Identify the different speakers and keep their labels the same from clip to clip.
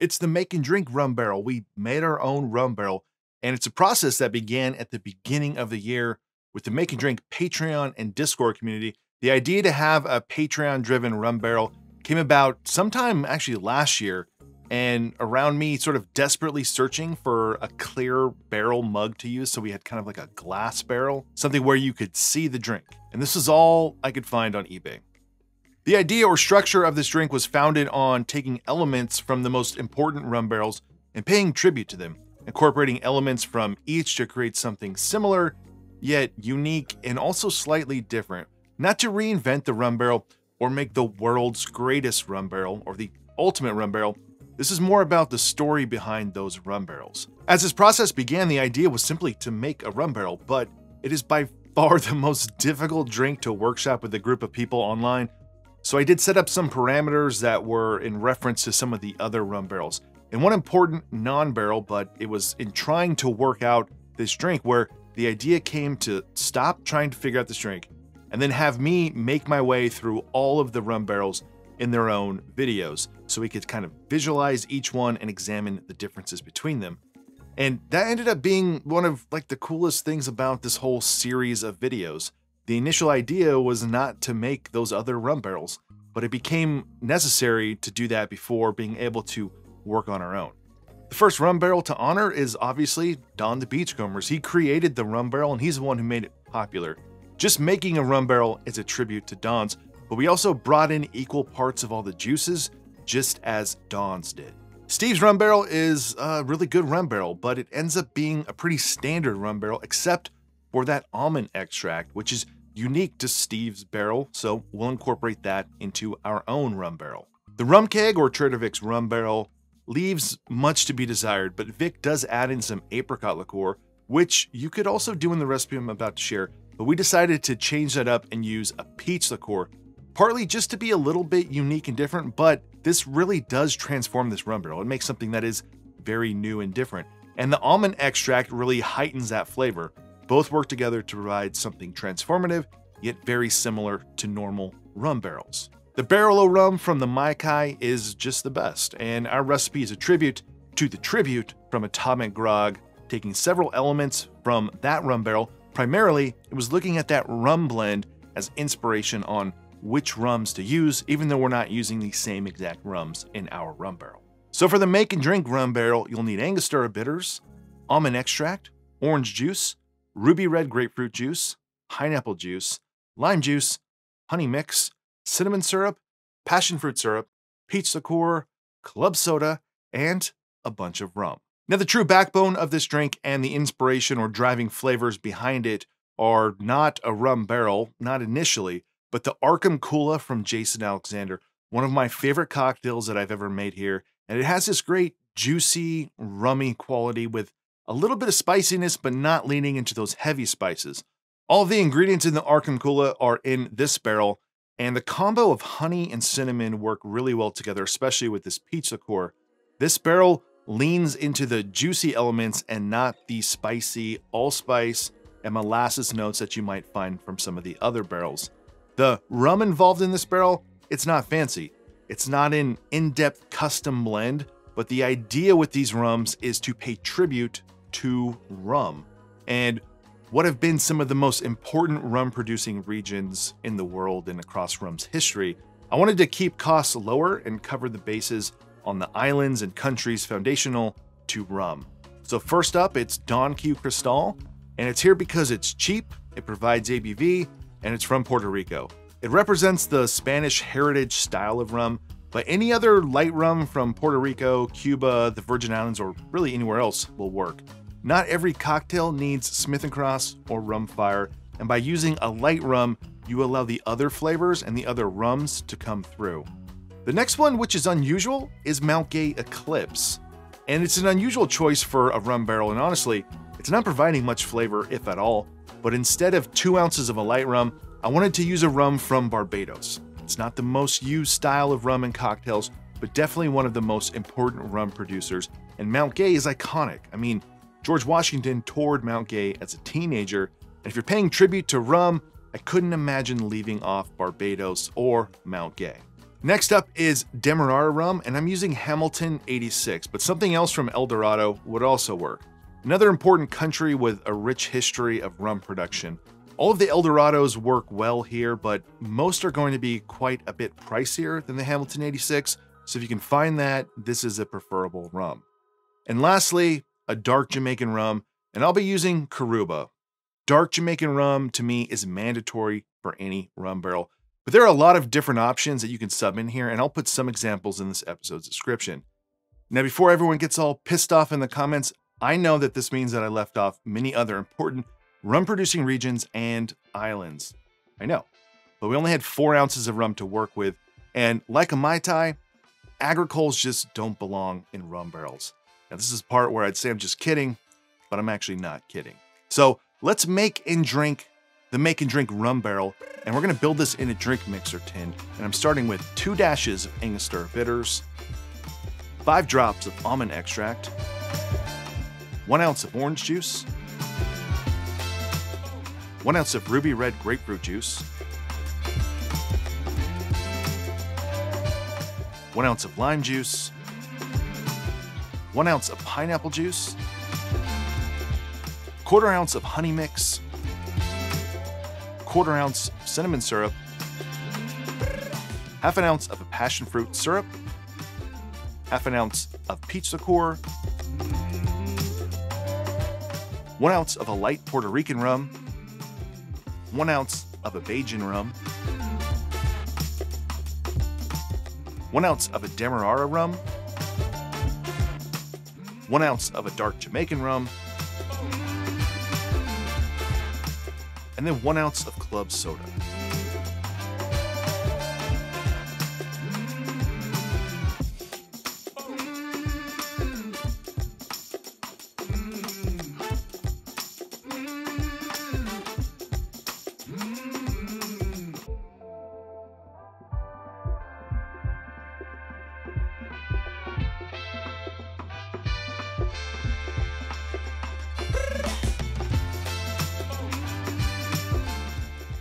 Speaker 1: It's the Make and Drink Rum Barrel. We made our own rum barrel, and it's a process that began at the beginning of the year with the Make and Drink Patreon and Discord community. The idea to have a Patreon-driven rum barrel came about sometime actually last year, and around me sort of desperately searching for a clear barrel mug to use, so we had kind of like a glass barrel, something where you could see the drink. And this is all I could find on eBay. The idea or structure of this drink was founded on taking elements from the most important rum barrels and paying tribute to them, incorporating elements from each to create something similar, yet unique and also slightly different. Not to reinvent the rum barrel or make the world's greatest rum barrel or the ultimate rum barrel. This is more about the story behind those rum barrels. As this process began, the idea was simply to make a rum barrel, but it is by far the most difficult drink to workshop with a group of people online. So I did set up some parameters that were in reference to some of the other rum barrels. And one important non-barrel, but it was in trying to work out this drink where the idea came to stop trying to figure out this drink and then have me make my way through all of the rum barrels in their own videos so we could kind of visualize each one and examine the differences between them. And that ended up being one of like the coolest things about this whole series of videos. The initial idea was not to make those other rum barrels, but it became necessary to do that before being able to work on our own. The first rum barrel to honor is obviously Don the Beachcomber. He created the rum barrel and he's the one who made it popular. Just making a rum barrel is a tribute to Don's, but we also brought in equal parts of all the juices, just as Don's did. Steve's rum barrel is a really good rum barrel, but it ends up being a pretty standard rum barrel, except for that almond extract, which is unique to Steve's barrel, so we'll incorporate that into our own rum barrel. The rum keg or Trader Vic's rum barrel leaves much to be desired, but Vic does add in some apricot liqueur, which you could also do in the recipe I'm about to share, but we decided to change that up and use a peach liqueur, partly just to be a little bit unique and different, but this really does transform this rum barrel. It makes something that is very new and different. And the almond extract really heightens that flavor. Both work together to provide something transformative, yet very similar to normal rum barrels. The Barrel O Rum from the Maikai is just the best, and our recipe is a tribute to the tribute from Atomic Grog, taking several elements from that rum barrel. Primarily, it was looking at that rum blend as inspiration on which rums to use, even though we're not using the same exact rums in our rum barrel. So for the Make and Drink rum barrel, you'll need Angostura bitters, almond extract, orange juice, ruby red grapefruit juice, pineapple juice, lime juice, honey mix, cinnamon syrup, passion fruit syrup, peach liqueur, club soda, and a bunch of rum. Now, the true backbone of this drink and the inspiration or driving flavors behind it are not a rum barrel, not initially, but the Arkham Kula from Jason Alexander, one of my favorite cocktails that I've ever made here. And it has this great juicy, rummy quality with a little bit of spiciness, but not leaning into those heavy spices. All the ingredients in the Arkham Kula are in this barrel, and the combo of honey and cinnamon work really well together, especially with this peach liqueur. This barrel leans into the juicy elements and not the spicy allspice and molasses notes that you might find from some of the other barrels. The rum involved in this barrel, it's not fancy. It's not an in-depth custom blend, but the idea with these rums is to pay tribute to rum and what have been some of the most important rum producing regions in the world and across rum's history. I wanted to keep costs lower and cover the bases on the islands and countries foundational to rum. So first up, it's Don Q Cristal, and it's here because it's cheap, it provides ABV, and it's from Puerto Rico. It represents the Spanish heritage style of rum, but any other light rum from Puerto Rico, Cuba, the Virgin Islands, or really anywhere else will work. Not every cocktail needs Smith & Cross or Rum Fire, and by using a light rum, you allow the other flavors and the other rums to come through. The next one, which is unusual, is Mount Gay Eclipse. And it's an unusual choice for a rum barrel, and honestly, it's not providing much flavor, if at all, but instead of 2 ounces of a light rum, I wanted to use a rum from Barbados. It's not the most used style of rum in cocktails, but definitely one of the most important rum producers, and Mount Gay is iconic. I mean, George Washington toured Mount Gay as a teenager, and if you're paying tribute to rum, I couldn't imagine leaving off Barbados or Mount Gay. Next up is Demerara rum, and I'm using Hamilton 86, but something else from El Dorado would also work. Another important country with a rich history of rum production. All of the El Dorados work well here, but most are going to be quite a bit pricier than the Hamilton 86, so if you can find that, this is a preferable rum. And lastly, a dark Jamaican rum, and I'll be using Coruba. Dark Jamaican rum, to me, is mandatory for any rum barrel. But there are a lot of different options that you can sub in here, and I'll put some examples in this episode's description. Now, before everyone gets all pissed off in the comments, I know that this means that I left off many other important rum-producing regions and islands. I know, but we only had 4 ounces of rum to work with, and like a Mai Tai, agricoles just don't belong in rum barrels. Now, this is the part where I'd say I'm just kidding, but I'm actually not kidding. So let's make and drink the Make and Drink Rum Barrel, and we're gonna build this in a drink mixer tin. And I'm starting with 2 dashes of Angostura bitters, 5 drops of almond extract, 1 ounce of orange juice, 1 ounce of ruby red grapefruit juice, 1 ounce of lime juice, 1 ounce of pineapple juice, 1/4 ounce of honey mix, 1/4 ounce cinnamon syrup, 1/2 ounce of a passion fruit syrup, 1/2 ounce of peach liqueur, 1 ounce of a light Puerto Rican rum, 1 ounce of a Bajan rum, 1 ounce of a Demerara rum, 1 ounce of a dark Jamaican rum, and then 1 ounce of club soda.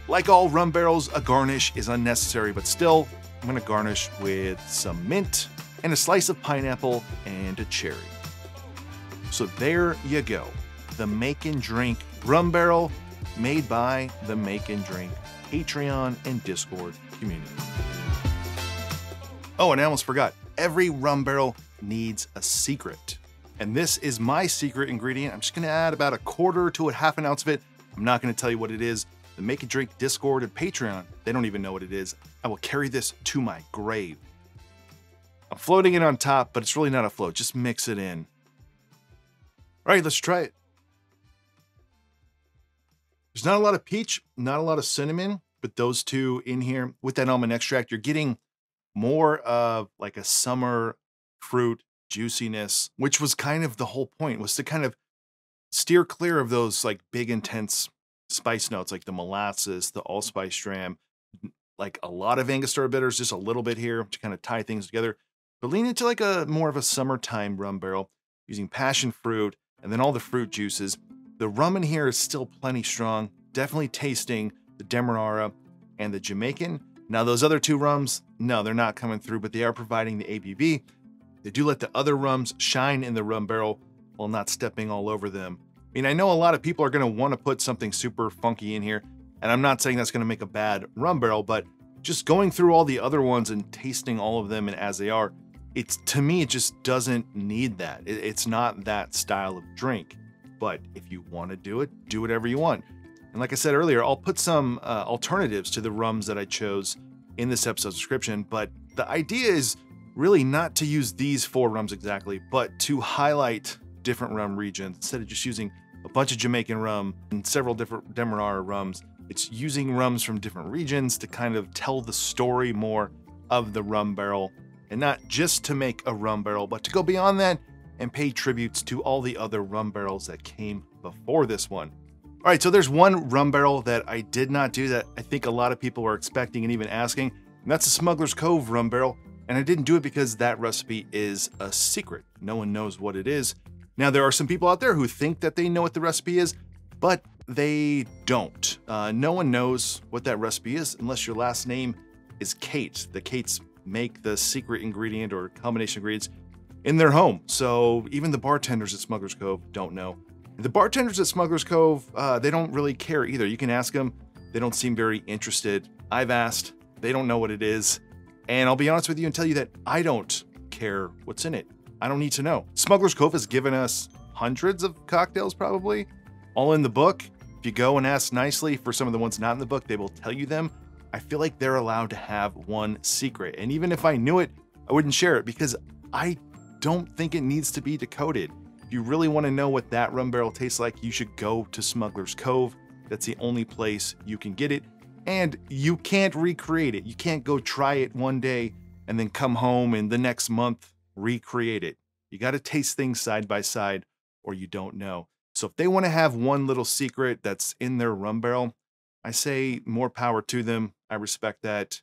Speaker 1: Like all rum barrels, a garnish is unnecessary, but still, I'm gonna garnish with some mint and a slice of pineapple and a cherry. So there you go, the Make and Drink Rum Barrel, made by the Make and Drink Patreon and Discord community. Oh, and I almost forgot, every rum barrel needs a secret. And this is my secret ingredient. I'm just gonna add about 1/4 to 1/2 ounce of it. I'm not gonna tell you what it is. The Make and Drink Discord and Patreon, they don't even know what it is. I will carry this to my grave. I'm floating it on top, but it's really not a float. Just mix it in. All right, let's try it. There's not a lot of peach, not a lot of cinnamon, but those two in here with that almond extract, you're getting more of like a summer fruit juiciness, which was kind of the whole point, was to kind of steer clear of those like big intense spice notes like the molasses, the allspice dram, like a lot of Angostura bitters, just a little bit here to kind of tie things together. But lean into like a more of a summertime rum barrel using passion fruit and then all the fruit juices. The rum in here is still plenty strong, definitely tasting the Demerara and the Jamaican. Now those other 2 rums, no, they're not coming through, but they are providing the ABV. They do let the other rums shine in the rum barrel while not stepping all over them. I mean, I know a lot of people are going to want to put something super funky in here, and I'm not saying that's going to make a bad rum barrel, but just going through all the other ones and tasting all of them and as they are, to me, it just doesn't need that. It's not that style of drink. But if you want to do it, do whatever you want. And like I said earlier, I'll put some alternatives to the rums that I chose in this episode's description, but the idea is really not to use these 4 rums exactly, but to highlight different rum regions instead of just using a bunch of Jamaican rum and several different Demerara rums. It's using rums from different regions to kind of tell the story more of the rum barrel, and not just to make a rum barrel, but to go beyond that and pay tributes to all the other rum barrels that came before this one. All right, so there's one rum barrel that I did not do that I think a lot of people were expecting and even asking, and that's the Smuggler's Cove rum barrel. And I didn't do it because that recipe is a secret. No one knows what it is. Now, there are some people out there who think that they know what the recipe is, but they don't. No one knows what that recipe is unless your last name is Kate. The Kate's make the secret ingredient or combination ingredients in their home. So even the bartenders at Smuggler's Cove don't know. The bartenders at Smuggler's Cove, they don't really care either. You can ask them. They don't seem very interested. I've asked. They don't know what it is. And I'll be honest with you and tell you that I don't care what's in it. I don't need to know. Smuggler's Cove has given us hundreds of cocktails probably, all in the book. If you go and ask nicely for some of the ones not in the book, they will tell you them. I feel like they're allowed to have one secret. And even if I knew it, I wouldn't share it because I don't think it needs to be decoded. If you really want to know what that rum barrel tastes like, you should go to Smuggler's Cove. That's the only place you can get it. And you can't recreate it. You can't go try it one day and then come home and the next month recreate it. You got to taste things side by side or you don't know. So if they want to have one little secret that's in their rum barrel, I say more power to them. I respect that.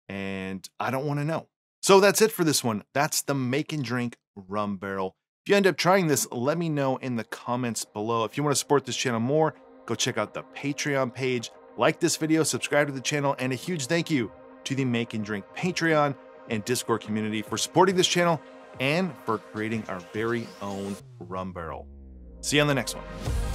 Speaker 1: And I don't want to know. So that's it for this one. That's the Make and Drink Rum Barrel. If you end up trying this, let me know in the comments below. If you want to support this channel more, go check out the Patreon page. Like this video, subscribe to the channel, and a huge thank you to the Make and Drink Patreon and Discord community for supporting this channel and for creating our very own rum barrel. See you on the next one.